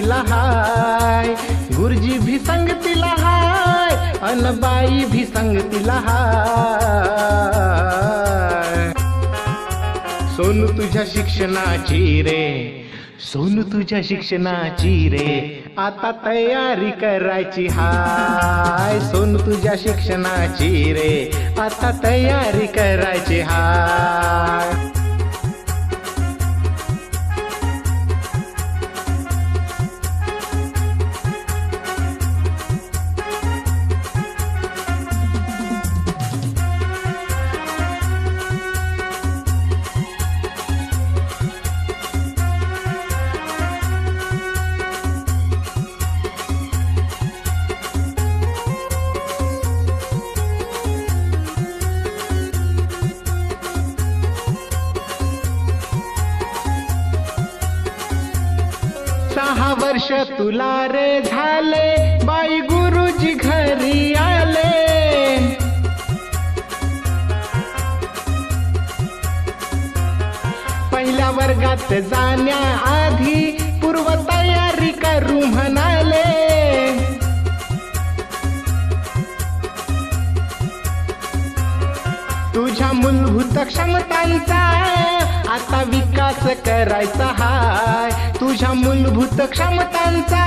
संगतीला हाय, गुरुजी भी संगतीला हाय, अन बाई भी संगतीला हाय. सोनू तुझ्या शिक्षणाची रे, सोनू तुझ्या शिक्षणाची रे, आता तयारी करायची हाय. सोनू तुझ्या शिक्षणाची रे, आता तयारी करायची हाय. सहा वर्ष तुला रे झाले, बाई गुरुजी घरी आले. पहिल्या वर्गात जाण्याआधी पूर्व तयारी करू म्हणाले. तुझ्या मूलभूत क्षमतांचा आता विकास करायचा हाय. तुझ्या मूलभूत क्षमतांचा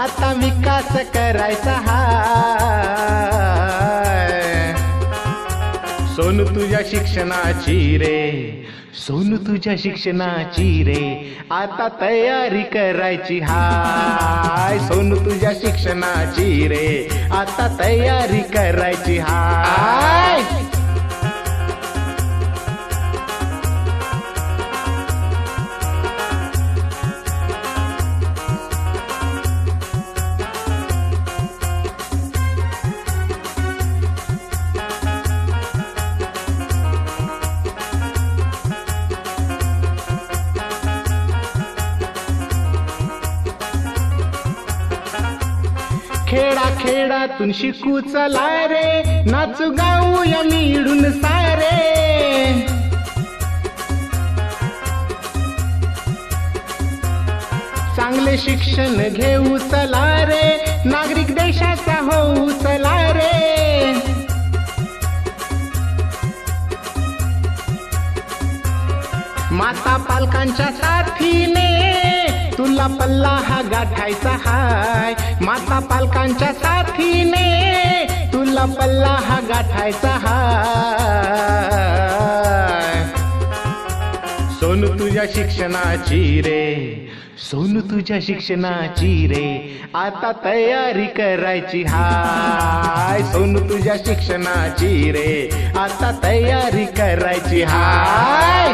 आता विकास करायचा हाय. सोनू तुझ्या शिक्षणाची रे, सोनू तुझ्या शिक्षणाची रे, आता तयारी करायची हाय. सोनू तुझ्या शिक्षणाची रे, आता तयारी करायची हाय. खेडा खेडातून शिकू चला रे, नाचू गाऊया मिळून सारे. चांगले शिक्षण घेऊ चला रे, नागरिक देशाचा होऊ चला रे. माता पालकांच्या साथीने तुला पल्ला हा गाठायचा हाय. माता पालकांच्या साथीने तुला पल्ला हा गाठायचा हाय. सोनू तुझ्या शिक्षणाची रे, सोनू तुझ्या शिक्षणाची रे, आता तयारी करायची हाय. सोनू तुझ्या शिक्षणाची रे, आता तयारी करायची हाय.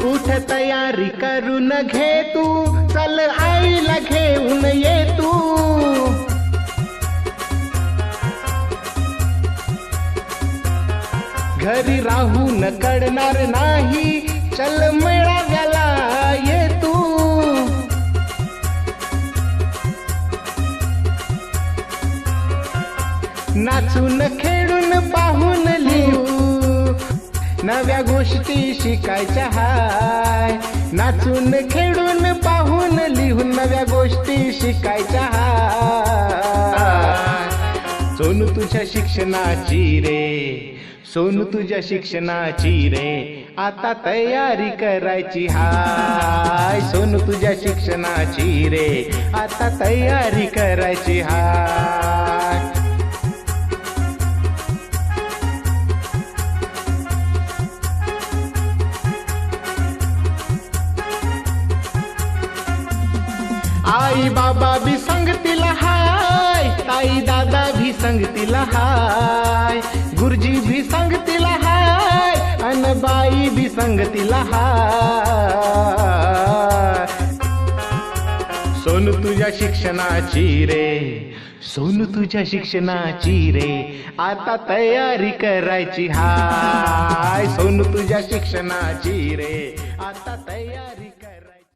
उठ तयारी करून घे तू, चल आईला घेऊन ये तू. घरी राहून कळणार नाही, चल मेळाव्याला ये तू. नाचून खेळून पाहून लिहू, नव्या गोष्टी शिकायच्या हाय. नाचून खेळून पाहून लिहून नव्या गोष्टी शिकायच्या हाय. सोनू तुझ्या शिक्षणाची रे, सोनू तुझ्या शिक्षणाची रे, आता तयारी करायची हाय. सोनू तुझ्या शिक्षणाची रे, आता तयारी करायची हाय. आई बाबा भी संगतीला हाय, ताई दादा भी संगतीला हाय, गुरुजी भी संगतीला हाय, अन बाई भी संगतीला हाय. सोनू तुझ्या शिक्षणाची रे, सोनू तुझ्या शिक्षणाची रे, आता तयारी करायची हाय. सोनू तुझ्या शिक्षणाची रे, आता तयारी